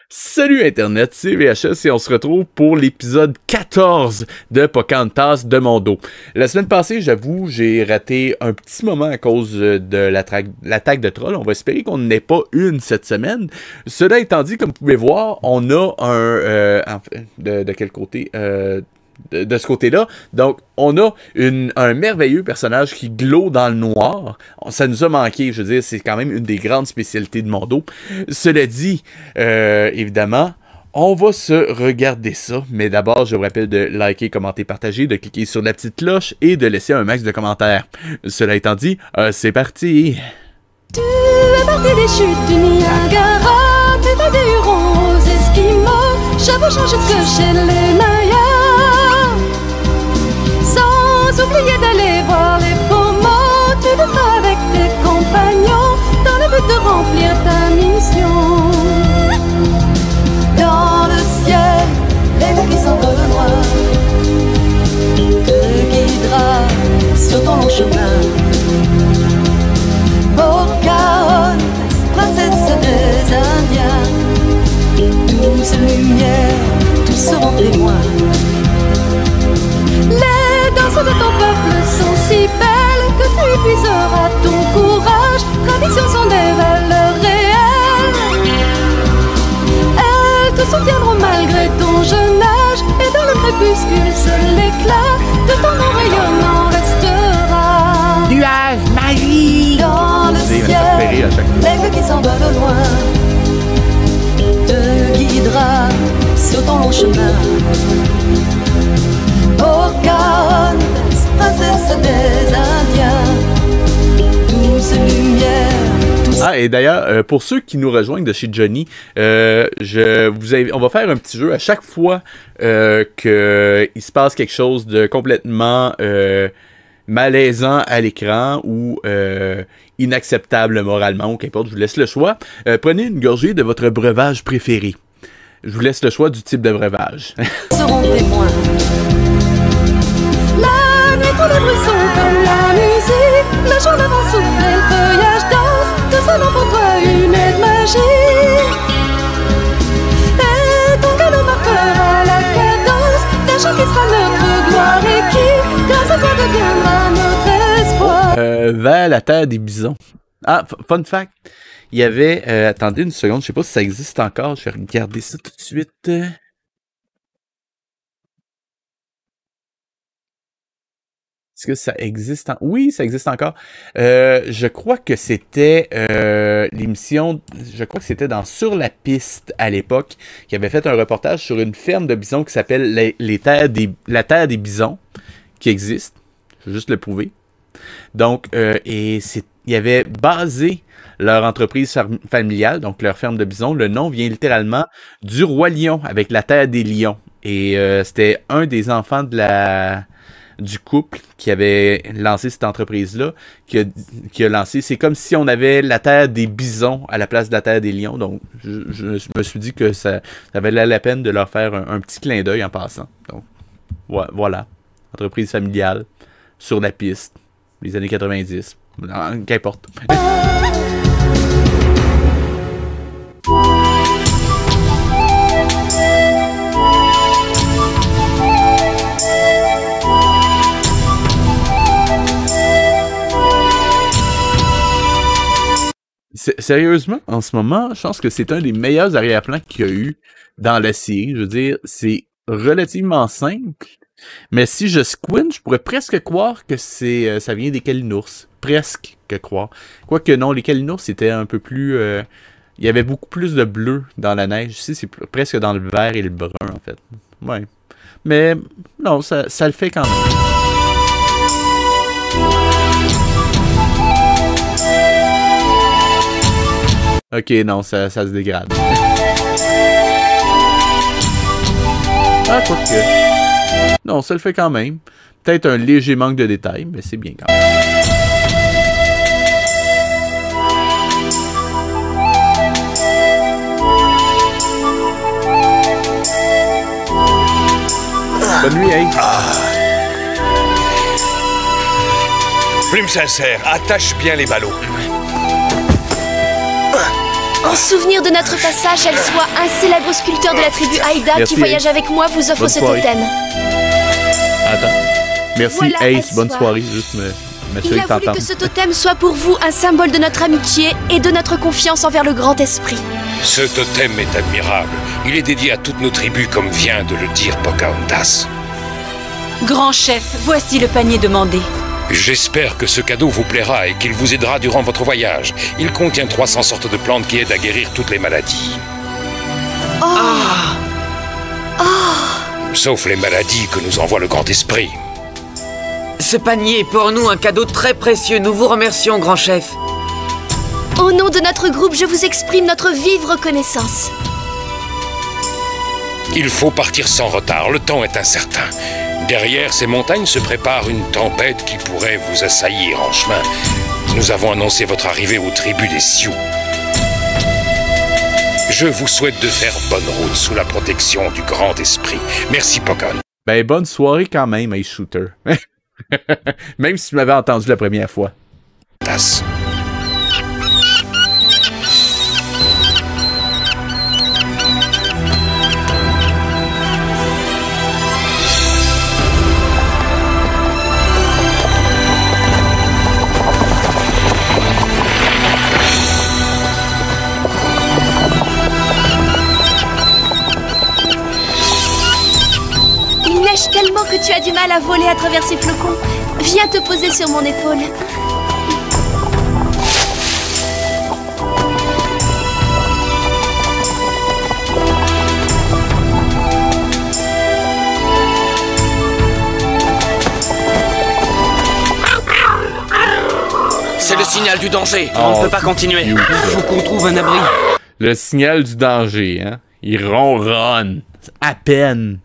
Salut Internet, c'est VHS et on se retrouve pour l'épisode 14 de Pocahontas de mon dos. La semaine passée, j'avoue, j'ai raté un petit moment à cause de l'attaque de trolls. On va espérer qu'on n'en ait pas une cette semaine. Cela étant dit, comme vous pouvez voir, on a de quel côté de ce côté-là. Donc, on a un merveilleux personnage qui glow dans le noir. Ça nous a manqué, je veux dire, c'est quand même une des grandes spécialités de mon dos. Cela dit, évidemment, on va se regarder ça. Mais d'abord, je vous rappelle de liker, commenter, partager, de cliquer sur la petite cloche et de laisser un max de commentaires. Cela étant dit, c'est parti! Tu es parti des chutes du Niagara, tu fais des hurons aux Esquimaux, chevauchant jusque chez les Mayas. Sans oublier d'aller voir les Pomos, tu le feras avec tes compagnons, dans le but de remplir ta mission. Dans le ciel, l'aigle qui s'envole loin te guidera sur ton long chemin. Pocahontas, princesse des Indiens, douce lumière, tous seront témoins. Les danses de ton peuple sont si belles que tu épuiseras ton courage. Traditions sont des valeurs réelles. Elles te soutiendront malgré ton jeune âge. Et dans le crépuscule, seul l'éclat de ton nom rayonnant restera. Nuage magique! Dans le ciel, l'aigle qui s'envole au loin te guidera sur ton long chemin. Pocahontas, princesse des Indiens, douce lumière. Ah, et d'ailleurs, pour ceux qui nous rejoignent de chez Johnny, on va faire un petit jeu à chaque fois qu'il se passe quelque chose de complètement malaisant à l'écran ou inacceptable moralement, ou qu'importe, je vous laisse le choix. Prenez une gorgée de votre breuvage préféré. Je vous laisse le choix du type de breuvage. Seront témoins. La nuit, tous les bruits sont comme la musique. Le jour d'avant souffle et le feuillage danse. Tout sonne pour toi une aide magique. Et ton galop marquera la cadence d'un chant qui sera notre gloire et qui, grâce à toi, deviendra notre espoir. Vers la terre des bisons. Ah, fun fact. Il y avait... attendez une seconde, je sais pas si ça existe encore. Je vais regarder ça tout de suite. Est-ce que ça existe? Oui, ça existe encore. Je crois que c'était l'émission... Je crois que c'était dans Sur la piste, à l'époque, qui avait fait un reportage sur une ferme de bisons qui s'appelle la Terre des bisons, qui existe. Je vais juste le prouver. Donc, ils avaient basé leur entreprise familiale, donc leur ferme de bisons. Le nom vient littéralement du Roi Lion, avec la Terre des Lions. Et c'était un des enfants du couple qui avait lancé cette entreprise-là, qui a lancé. C'est comme si on avait la Terre des bisons à la place de la Terre des lions. Donc, je me suis dit que ça valait la peine de leur faire un petit clin d'œil en passant. Donc, voilà. Entreprise familiale, sur la piste, les années 90. Qu'importe. Sérieusement, en ce moment, je pense que c'est un des meilleurs arrière-plans qu'il y a eu dans la série. Je veux dire, c'est relativement simple, mais si je squint, je pourrais presque croire que ça vient des Kalinours. Presque que croire. Quoique non, les Kalinours, c'était un peu plus... il y avait beaucoup plus de bleu dans la neige. Ici, c'est presque dans le vert et le brun, en fait. Ouais. Mais non, ça le fait quand même. Ok, non, ça se dégrade. Ah, quoi que... Non, ça le fait quand même. Peut-être un léger manque de détails, mais c'est bien quand même. Bonne nuit, hein? Plume sincère, attache bien les ballots. En souvenir de notre passage, elle soit un célèbre sculpteur de la tribu Haïda Merci, qui voyage avec moi vous offre Bonne ce soirée. totem. Attends. Merci, Voilà, Ace. Bonne Ace, soirée. Juste Il m'assurer a que voulu t'entends. que ce totem soit pour vous un symbole de notre amitié et de notre confiance envers le grand esprit. Ce totem est admirable. Il est dédié à toutes nos tribus, comme vient de le dire Pocahontas. Grand chef, voici le panier demandé. J'espère que ce cadeau vous plaira et qu'il vous aidera durant votre voyage. Il contient 300 sortes de plantes qui aident à guérir toutes les maladies. Sauf les maladies que nous envoie le grand esprit. Ce panier est pour nous un cadeau très précieux. Nous vous remercions, grand chef. Au nom de notre groupe, je vous exprime notre vive reconnaissance. Il faut partir sans retard, le temps est incertain. Derrière ces montagnes se prépare une tempête qui pourrait vous assaillir en chemin. Nous avons annoncé votre arrivée aux tribus des Sioux. Je vous souhaite de faire bonne route sous la protection du grand esprit. Merci, Pocahontas. Ben, bonne soirée quand même, Ace Shooter. Même si tu m'avais entendu la première fois. Il neige tellement que tu as du mal à voler à travers ces flocons. Viens te poser sur mon épaule. C'est le signal du danger. Oh, On ne peut pas continuer. cute, Il faut qu'on trouve un abri. Le signal du danger, hein. Il ronronne. À peine.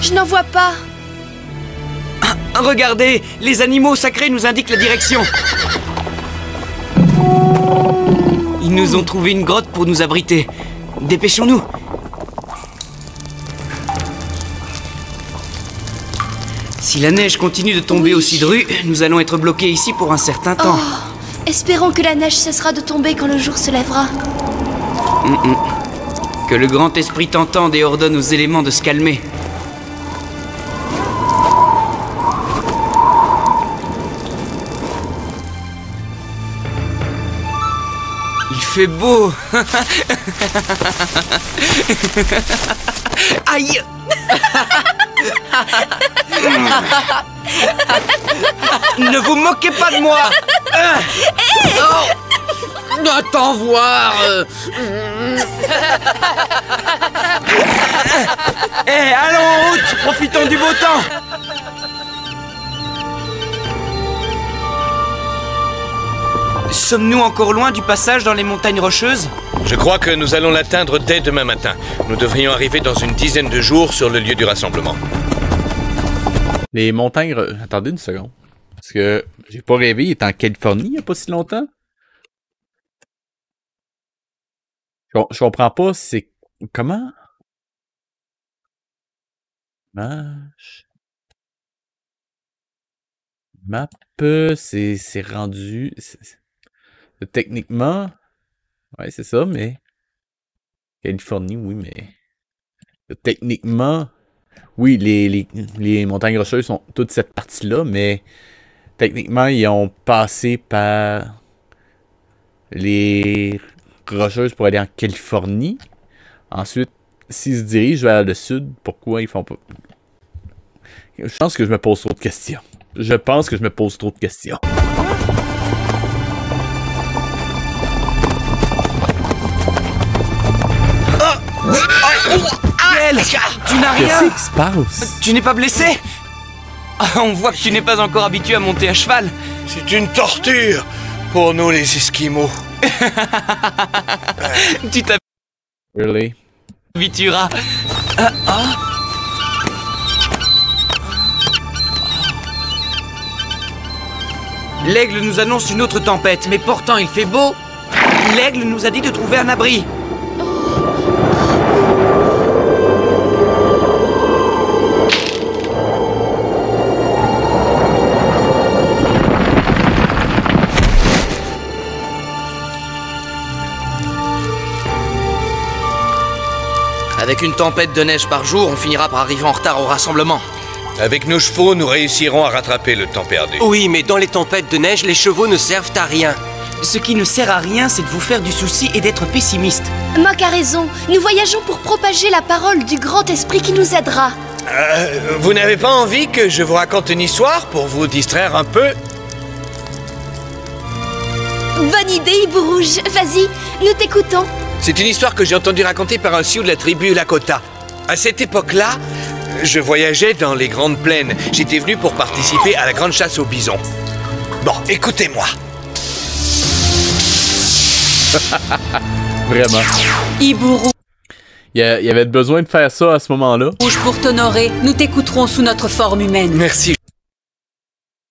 Je n'en vois pas. Regardez, les animaux sacrés nous indiquent la direction. Ils nous ont trouvé une grotte pour nous abriter. Dépêchons-nous. Si la neige continue de tomber aussi drue, nous allons être bloqués ici pour un certain temps. Espérons que la neige cessera de tomber quand le jour se lèvera. Que le grand esprit t'entende et ordonne aux éléments de se calmer. Il fait beau. Aïe. Ne vous moquez pas de moi. Attends voir. Allons en route, profitons du beau temps. Sommes-nous encore loin du passage dans les montagnes rocheuses? Je crois que nous allons l'atteindre dès demain matin. Nous devrions arriver dans une dizaine de jours sur le lieu du rassemblement. Les montagnes... Attendez une seconde. Parce que j'ai pas rêvé, il est en Californie il y a pas si longtemps. Je comprends pas, c'est... Comment? Map, c'est rendu... Techniquement... Ouais, c'est ça, mais... Californie, oui, mais... Techniquement... Oui, les montagnes rocheuses sont toute cette partie-là, mais... Techniquement, ils ont passé par... les rocheuses pour aller en Californie. Ensuite, s'ils se dirigent vers le sud, pourquoi ils font pas... Je pense que je me pose trop de questions. Je pense que je me pose trop de questions. Gaël, tu n'as rien. Qu'est-ce qui se passe? Tu n'es pas blessé? On voit que tu n'es pas encore habitué à monter à cheval. C'est une torture pour nous les Esquimaux. Tu Really? t'habitueras. L'aigle nous annonce une autre tempête, mais pourtant il fait beau. L'aigle nous a dit de trouver un abri. Avec une tempête de neige par jour, on finira par arriver en retard au rassemblement. Avec nos chevaux, nous réussirons à rattraper le temps perdu. Oui, mais dans les tempêtes de neige, les chevaux ne servent à rien. Ce qui ne sert à rien, c'est de vous faire du souci et d'être pessimiste. Mock a raison. Nous voyageons pour propager la parole du grand esprit qui nous aidera. Vous n'avez pas envie que je vous raconte une histoire pour vous distraire un peu? Bonne idée, Hibou Rouge. Vas-y, nous t'écoutons. C'est une histoire que j'ai entendue raconter par un sioux de la tribu Lakota. À cette époque-là, je voyageais dans les grandes plaines. J'étais venu pour participer à la grande chasse aux bisons. Bon, écoutez-moi. Vraiment. Hibou Rouge Il y avait besoin de faire ça à ce moment-là. pour t'honorer, nous t'écouterons sous notre forme humaine. Merci,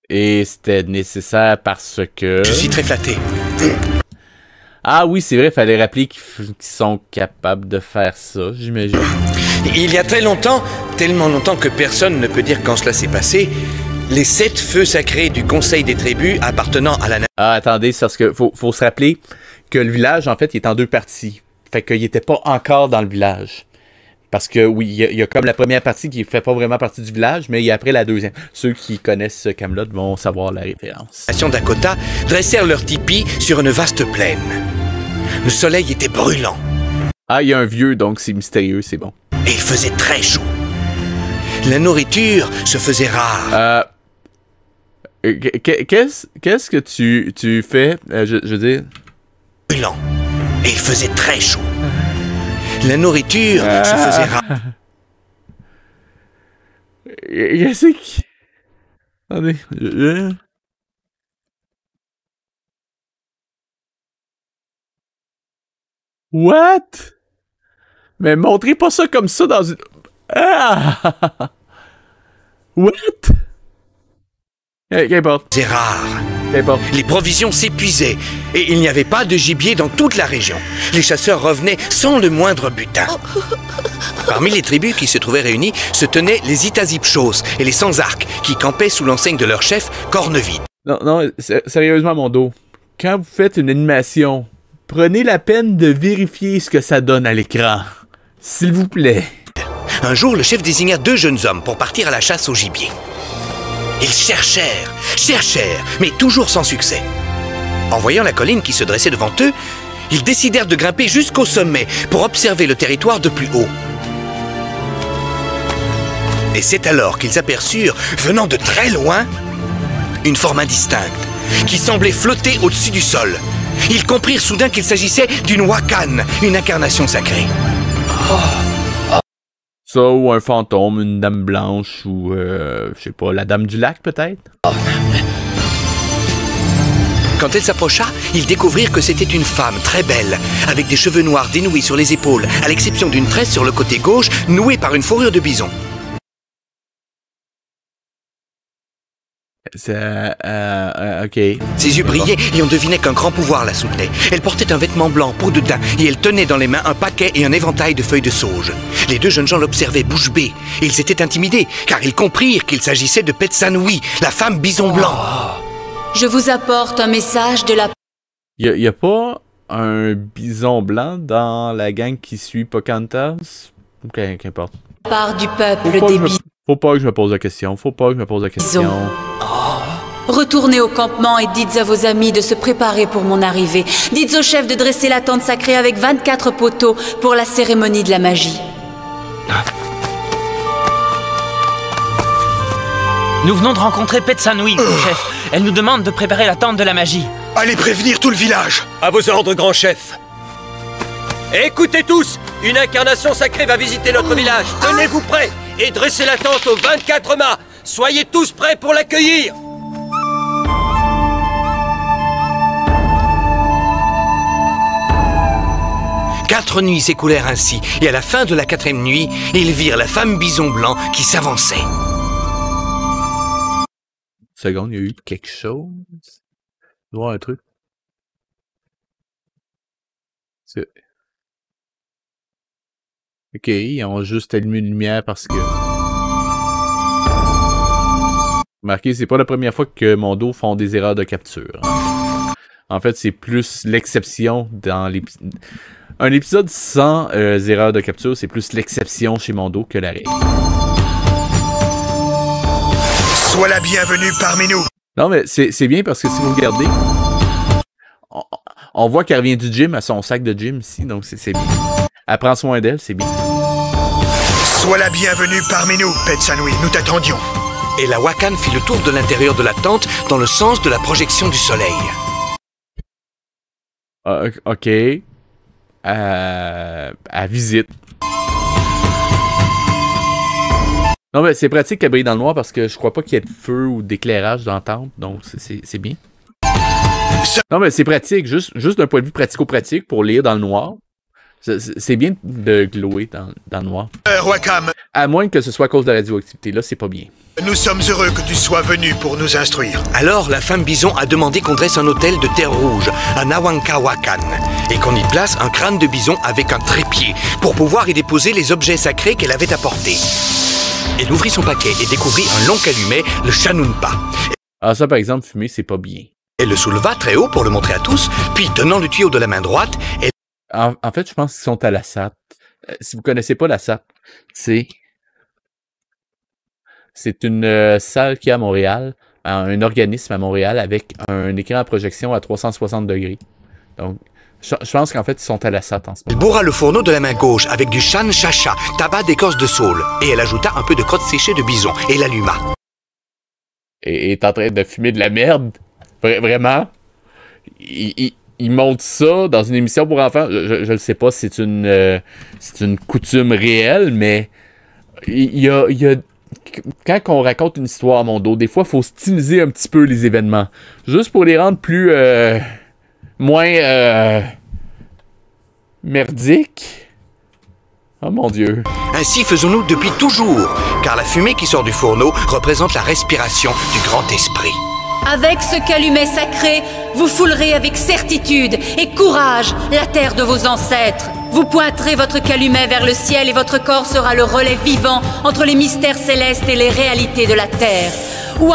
Et c'était nécessaire parce que... je suis très flatté. Ah oui, c'est vrai, fallait rappeler qu'ils sont capables de faire ça, j'imagine. Il y a très longtemps, tellement longtemps que personne ne peut dire quand cela s'est passé, les 7 feux sacrés du Conseil des tribus appartenant à la nation. Ah, attendez, c'est parce que faut se rappeler que le village, en fait, il est en 2 parties. Fait qu'il était pas encore dans le village. Parce que oui, il y a comme la première partie qui fait pas vraiment partie du village, mais il y a après la deuxième. Ceux qui connaissent Camelot vont savoir la référence. Dakota dressèrent leur tipi sur une vaste plaine. Le soleil était brûlant Ah, il y a un vieux, donc c'est mystérieux, c'est bon. et il faisait très chaud. La nourriture se faisait rare. Qu'est-ce que tu fais? Je veux dire... Brûlant et il faisait très chaud. La nourriture se faisait rare. Qu'est-ce qui... Attendez. What? Mais montrez pas ça comme ça dans une... Ah! What? Qu'importe. C'est rare. Qu'importe. Les provisions s'épuisaient et il n'y avait pas de gibier dans toute la région. Les chasseurs revenaient sans le moindre butin. Parmi les tribus qui se trouvaient réunies se tenaient les Itazipchos et les Sans-Arcs qui campaient sous l'enseigne de leur chef, Cornevide. Non, sérieusement, mon dos. Quand vous faites une animation, prenez la peine de vérifier ce que ça donne à l'écran. S'il vous plaît. Un jour, le chef désigna 2 jeunes hommes pour partir à la chasse au gibier. Ils cherchèrent, mais toujours sans succès. En voyant la colline qui se dressait devant eux, ils décidèrent de grimper jusqu'au sommet pour observer le territoire de plus haut. Et c'est alors qu'ils aperçurent, venant de très loin, une forme indistincte qui semblait flotter au-dessus du sol. Ils comprirent soudain qu'il s'agissait d'une Wakan, une incarnation sacrée. Ça, ou un fantôme, une dame blanche, ou, je sais pas, la dame du lac, peut-être? Quand elle s'approcha, ils découvrirent que c'était une femme très belle, avec des cheveux noirs dénoués sur les épaules, à l'exception d'une tresse sur le côté gauche, nouée par une fourrure de bison. Ok. Ses yeux brillaient et on devinait qu'un grand pouvoir la soutenait. Elle portait un vêtement blanc, peau de daim, et elle tenait dans les mains un paquet et un éventail de feuilles de sauge. Les 2 jeunes gens l'observaient bouche bée, et ils étaient intimidés, car ils comprirent qu'il s'agissait de Petsanoui, la femme bison blanc. Je vous apporte un message de la Y a pas un bison blanc dans la gang qui suit Pocahontas? Ok, qu'importe. part du peuple Faut pas, des que bisons. faut pas que je me pose la question. Faut pas que je me pose la question. Retournez au campement et dites à vos amis de se préparer pour mon arrivée. Dites au chef de dresser la tente sacrée avec 24 poteaux pour la cérémonie de la magie. Nous venons de rencontrer Petsanoui, chef. Elle nous demande de préparer la tente de la magie. Allez prévenir tout le village. À vos ordres, grand chef. Écoutez tous, une incarnation sacrée va visiter notre village. Tenez-vous prêts et dressez la tente aux 24 mâts. Soyez tous prêts pour l'accueillir. Quatre nuits s'écoulèrent ainsi, et à la fin de la 4e nuit, ils virent la femme bison blanc qui s'avançait. Seconde, il y a eu quelque chose. Je vois un truc. Ok, ils ont juste allumé une lumière parce que... Remarquez, c'est pas la première fois que mon dos font des erreurs de capture. En fait, c'est plus l'exception dans les... Un épisode sans erreur de capture, c'est plus l'exception chez Mondo que la règle. Sois la bienvenue parmi nous. Non, mais c'est bien parce que si vous regardez, on voit qu'elle revient du gym à son sac de gym ici, donc c'est bien. Elle prend soin d'elle, c'est bien. Sois la bienvenue parmi nous, Petsanui, nous t'attendions. Et la Wakan fit le tour de l'intérieur de la tente dans le sens de la projection du soleil. OK. À visite. Non, mais c'est pratique qu'elle brille dans le noir parce que je crois pas qu'il y ait de feu ou d'éclairage dans la tente, donc c'est bien. Non, mais c'est pratique, juste d'un point de vue pratico-pratique pour lire dans le noir. C'est bien de glower dans le noir. Wakam, À moins que ce soit à cause de la radioactivité, là, c'est pas bien. nous sommes heureux que tu sois venu pour nous instruire. Alors, la femme bison a demandé qu'on dresse un autel de terre rouge, un Awanka Wakan, et qu'on y place un crâne de bison avec un trépied, pour pouvoir y déposer les objets sacrés qu'elle avait apportés. Elle ouvrit son paquet et découvrit un long calumet, le Shanunpa. Ah, ça, par exemple, fumer, c'est pas bien. Elle le souleva très haut pour le montrer à tous, puis tenant le tuyau de la main droite, elle... En fait, je pense qu'ils sont à la SAP. Si vous connaissez pas la SAP, c'est une salle qui est à Montréal, un organisme à Montréal avec un écran à projection à 360 degrés. Donc, je pense qu'en fait, ils sont à la SAP en ce Elle moment. bourra le fourneau de la main gauche avec du shan chacha, tabac d'écorce de saule, et elle ajouta un peu de crotte séchée de bison, et l'alluma. Et est en train de fumer de la merde. Vraiment. Il montre ça dans une émission pour enfants. Je ne sais pas si c'est une coutume réelle, mais il y a quand on raconte une histoire à Mondo, des fois, il faut styliser un petit peu les événements. Juste pour les rendre plus... moins... merdiques. Oh mon Dieu. Ainsi faisons-nous depuis toujours, car la fumée qui sort du fourneau représente la respiration du grand esprit. Avec ce calumet sacré, vous foulerez avec certitude et courage la terre de vos ancêtres. Vous pointerez votre calumet vers le ciel et votre corps sera le relais vivant entre les mystères célestes et les réalités de la terre.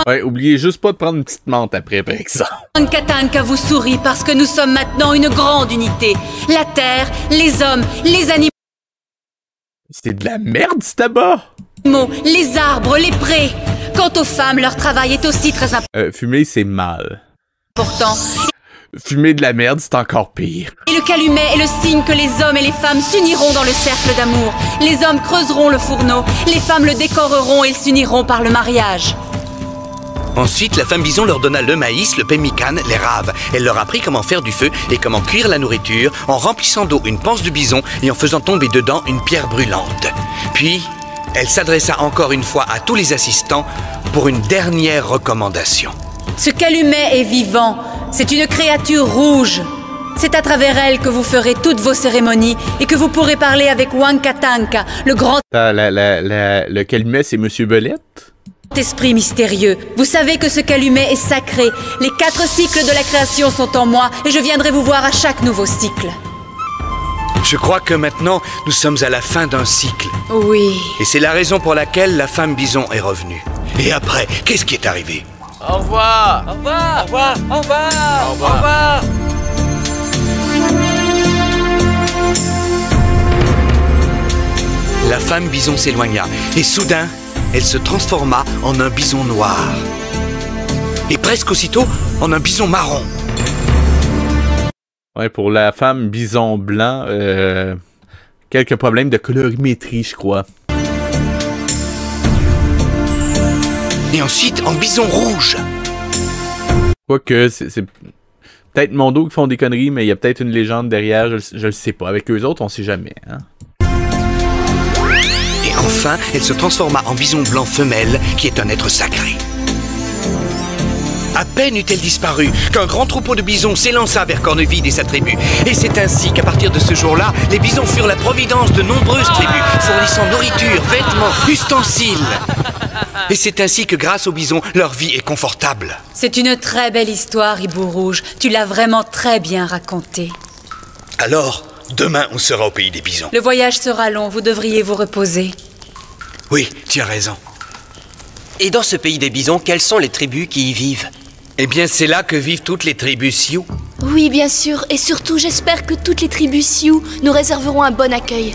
Ouais, oubliez juste pas de prendre une petite menthe après, par exemple. Wankatanka vous sourit parce que nous sommes maintenant une grande unité. La terre, les hommes, les animaux, C'est de la merde, ce tabac! les arbres, les prés. Quant aux femmes, leur travail est aussi très Fumer, c'est mal. important. Fumer de la merde, c'est encore pire. Et le calumet est le signe que les hommes et les femmes s'uniront dans le cercle d'amour. Les hommes creuseront le fourneau, les femmes le décoreront et s'uniront par le mariage. Ensuite, la femme bison leur donna le maïs, le pemmican, les raves. Elle leur apprit comment faire du feu et comment cuire la nourriture en remplissant d'eau une panse de bison et en faisant tomber dedans une pierre brûlante. Puis, elle s'adressa encore une fois à tous les assistants pour une dernière recommandation. Ce calumet est vivant. C'est une créature rouge. C'est à travers elle que vous ferez toutes vos cérémonies et que vous pourrez parler avec Wankatanka, le grand Le calumet, c'est Monsieur Belette? esprit mystérieux. Vous savez que ce calumet est sacré. Les 4 cycles de la création sont en moi et je viendrai vous voir à chaque nouveau cycle. Je crois que maintenant, nous sommes à la fin d'un cycle. Oui. Et c'est la raison pour laquelle la femme bison est revenue. Et après, qu'est-ce qui est arrivé? Au revoir. Au revoir. Au revoir. Au revoir. Au revoir. La femme bison s'éloigna et soudain, elle se transforma en un bison noir. Et presque aussitôt, en un bison marron. Ouais, pour la femme bison blanc, quelques problèmes de colorimétrie, je crois. Et ensuite, en bison rouge. Quoique, c'est peut-être Mondo qui font des conneries, mais il y a peut-être une légende derrière, je le sais pas. Avec eux autres, on sait jamais, hein. Et enfin, elle se transforma en bison blanc femelle, qui est un être sacré. À peine eut-elle disparu qu'un grand troupeau de bisons s'élança vers Corneville et sa tribu. Et c'est ainsi qu'à partir de ce jour-là, les bisons furent la providence de nombreuses tribus, fournissant nourriture, vêtements, ustensiles. Et c'est ainsi que grâce aux bisons, leur vie est confortable. C'est une très belle histoire, Hibou Rouge. Tu l'as vraiment très bien racontée. Alors, demain, on sera au pays des bisons. Le voyage sera long, vous devriez vous reposer. Oui, tu as raison. Et dans ce pays des bisons, quelles sont les tribus qui y vivent? Eh bien, c'est là que vivent toutes les tribus Sioux. Oui, bien sûr. Et surtout, j'espère que toutes les tribus Sioux nous réserveront un bon accueil.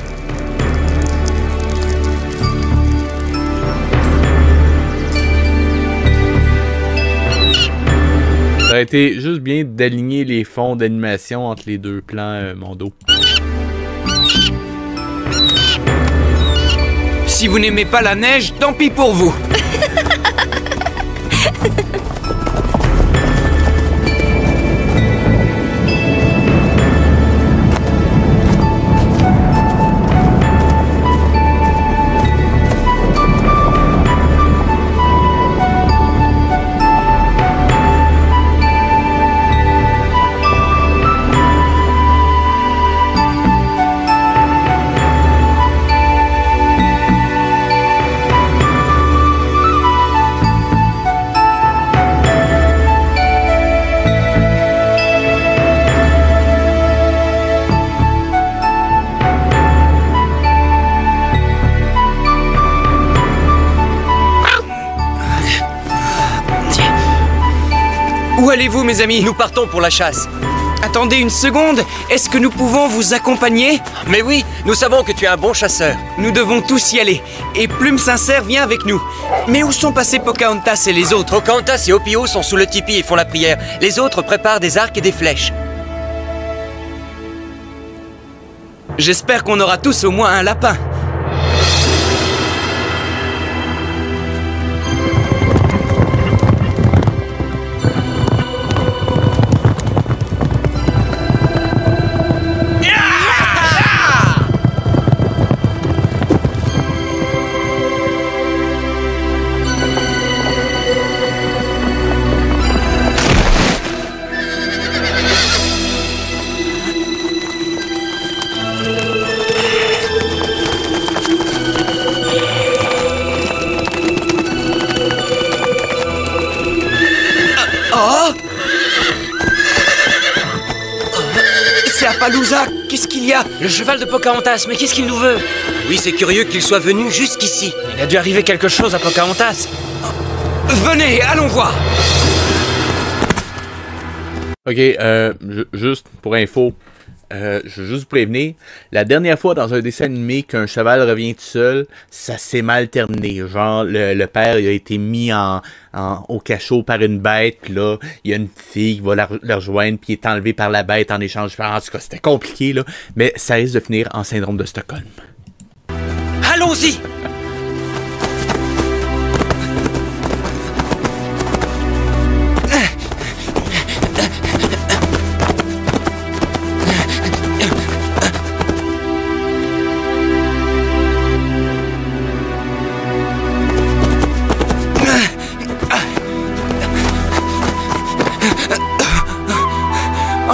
Ça aurait été juste bien d'aligner les fonds d'animation entre les deux plans Mondo. Si vous n'aimez pas la neige, tant pis pour vous. Où allez-vous, mes amis? Nous partons pour la chasse. Attendez une seconde, est-ce que nous pouvons vous accompagner? Mais oui, nous savons que tu es un bon chasseur. Nous devons tous y aller, et Plume Sincère vient avec nous. Mais où sont passés Pocahontas et les autres? Pocahontas et Opio sont sous le tipi et font la prière. Les autres préparent des arcs et des flèches. J'espère qu'on aura tous au moins un lapin. Appaloosa, qu'est-ce qu'il y a? Le cheval de Pocahontas, mais qu'est-ce qu'il nous veut? Oui, c'est curieux qu'il soit venu jusqu'ici. Il a dû arriver quelque chose à Pocahontas. Venez, allons voir. Ok, juste pour info, je veux juste vous prévenir, la dernière fois dans un dessin animé qu'un cheval revient tout seul, ça s'est mal terminé. Genre, le père il a été mis au cachot par une bête, puis là, il y a une fille qui va le rejoindre, puis il est enlevé par la bête en échange. En tout cas, c'était compliqué, là, mais ça risque de finir en syndrome de Stockholm. Allons-y!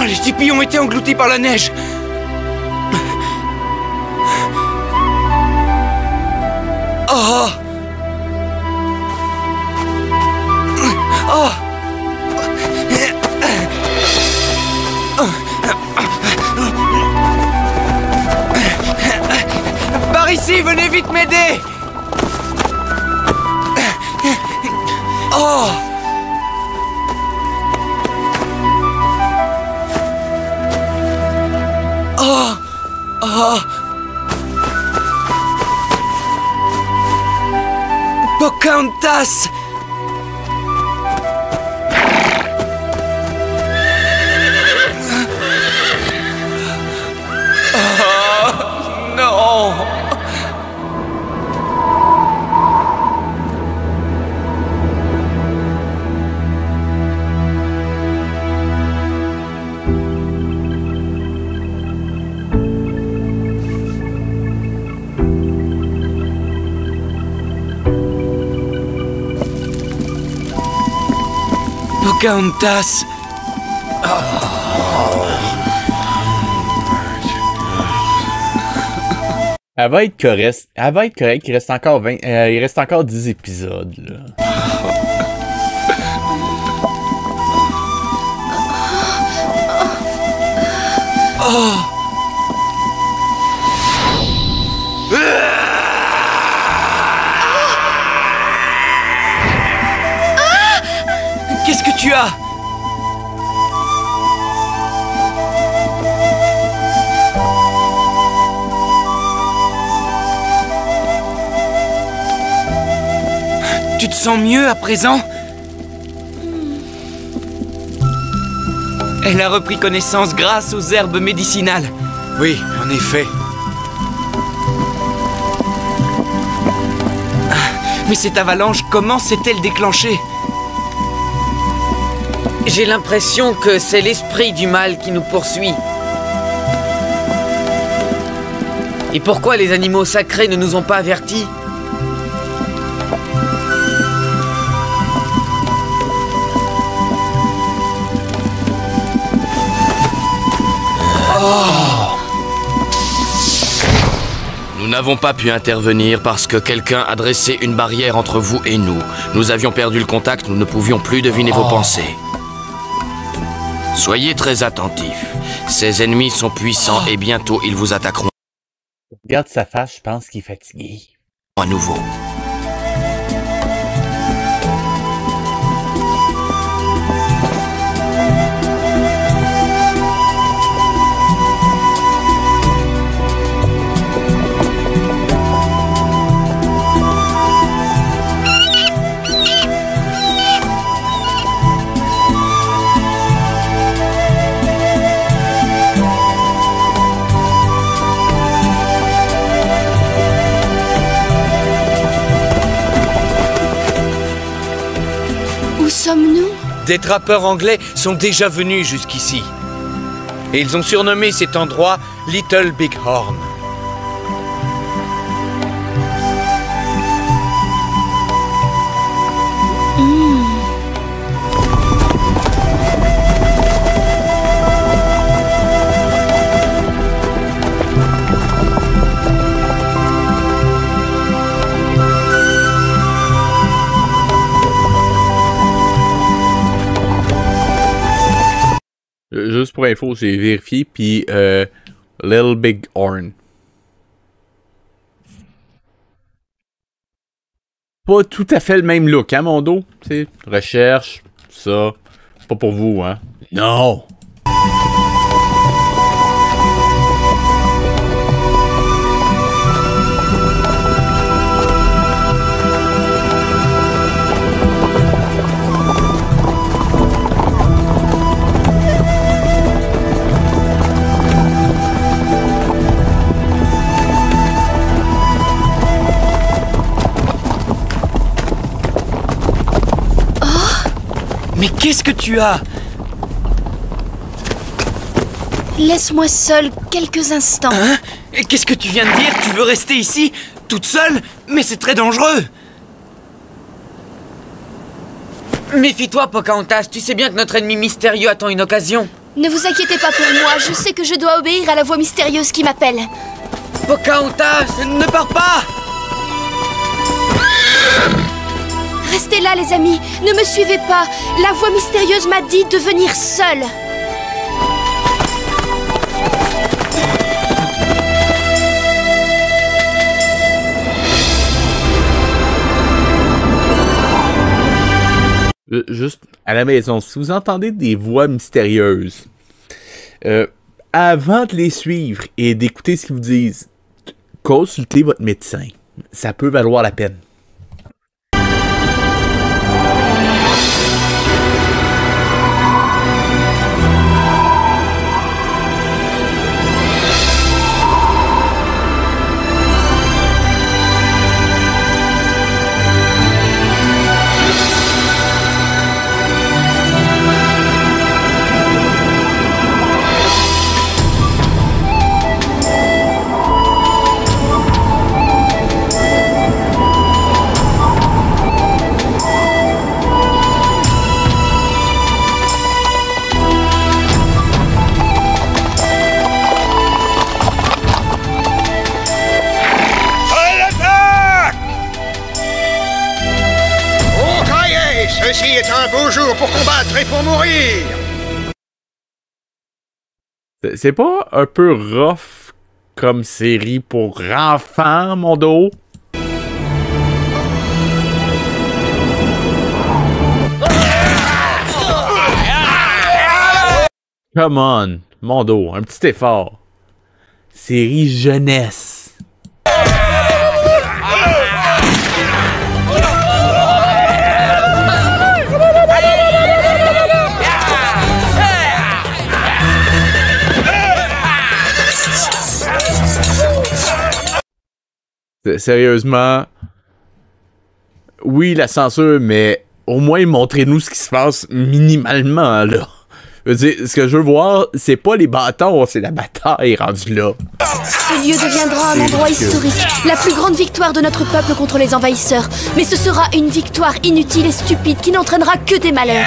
Les tipis ont été engloutis par la neige. Oh! Oh! Par ici, venez vite m'aider! Oh! Oh! Oh! Pocahontas! Oh, non! Pocahontas. Elle va être correcte. Elle va être correcte. Il reste encore 20. Il reste encore 10 épisodes, là. Oh! Qu'est-ce que tu as? Tu te sens mieux à présent? Elle a repris connaissance grâce aux herbes médicinales. Oui, en effet. Mais cette avalanche, comment s'est-elle déclenchée? J'ai l'impression que c'est l'esprit du mal qui nous poursuit. Et pourquoi les animaux sacrés ne nous ont pas avertis? Nous n'avons pas pu intervenir parce que quelqu'un a dressé une barrière entre vous et nous. Nous avions perdu le contact, nous ne pouvions plus deviner vos pensées. Soyez très attentifs. Ces ennemis sont puissants et bientôt ils vous attaqueront. Regarde sa face, je pense qu'il est fatigué. À nouveau. Où sommes-nous? Des trappeurs anglais sont déjà venus jusqu'ici. Et ils ont surnommé cet endroit Little Big Horn. Juste pour info, j'ai vérifié, puis Little Big Horn. Pas tout à fait le même look, hein, mon dos? T'sais, recherche, ça, c'est pas pour vous, hein? Non! Mais qu'est-ce que tu as? Laisse-moi seule quelques instants. Hein? Et qu'est-ce que tu viens de dire? Tu veux rester ici, toute seule? Mais c'est très dangereux! Méfie-toi, Pocahontas, tu sais bien que notre ennemi mystérieux attend une occasion. Ne vous inquiétez pas pour moi, je sais que je dois obéir à la voix mystérieuse qui m'appelle. Pocahontas, Ne pars pas! Restez là, les amis, ne me suivez pas. La voix mystérieuse m'a dit de venir seule. Juste à la maison, si vous entendez des voix mystérieuses, avant de les suivre et d'écouter ce qu'ils vous disent, consultez votre médecin. Ça peut valoir la peine. Ceci est un beau jour pour combattre et pour mourir. C'est pas un peu rough comme série pour enfants, mon dos? Come on, mon dos, un petit effort. Série jeunesse. Sérieusement, oui, la censure, mais au moins montrez-nous ce qui se passe minimalement, là. Je veux dire, ce que je veux voir, c'est pas les bâtons, c'est la bataille rendue là. Ce lieu deviendra un endroit historique, la plus grande victoire de notre peuple contre les envahisseurs. Mais ce sera une victoire inutile et stupide qui n'entraînera que des malheurs.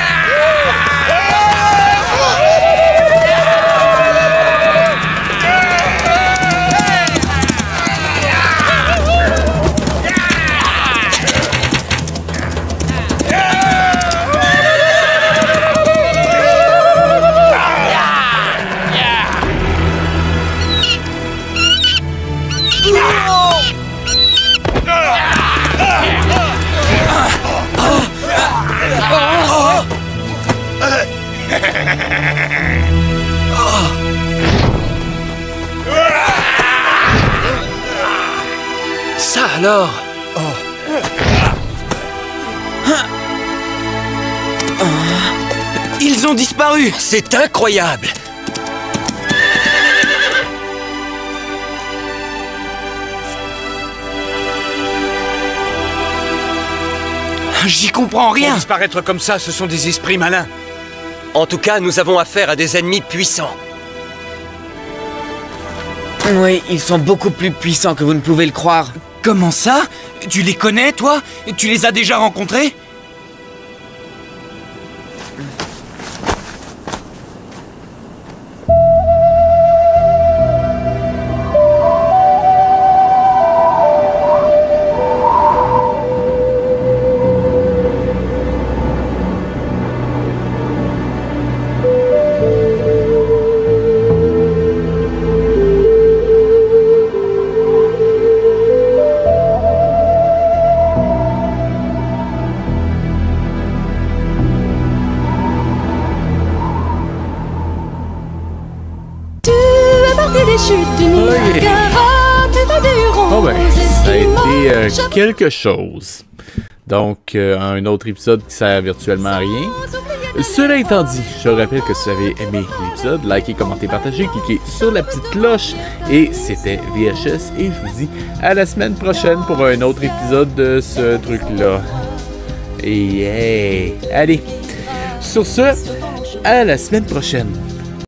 Ça alors? Ils ont disparu! C'est incroyable! J'y comprends rien! Disparaître comme ça, ce sont des esprits malins. En tout cas, nous avons affaire à des ennemis puissants. Oui, ils sont beaucoup plus puissants que vous ne pouvez le croire. Comment ça? Tu les connais, toi? Tu les as déjà rencontrés? Oh ben, ça a été quelque chose. Donc, un autre épisode qui sert virtuellement à rien. Cela étant dit, je rappelle que si vous avez aimé l'épisode, likez, commentez, partagez, cliquez sur la petite cloche. Et c'était VHS et je vous dis à la semaine prochaine pour un autre épisode de ce truc-là. Et hey, allez, sur ce, à la semaine prochaine.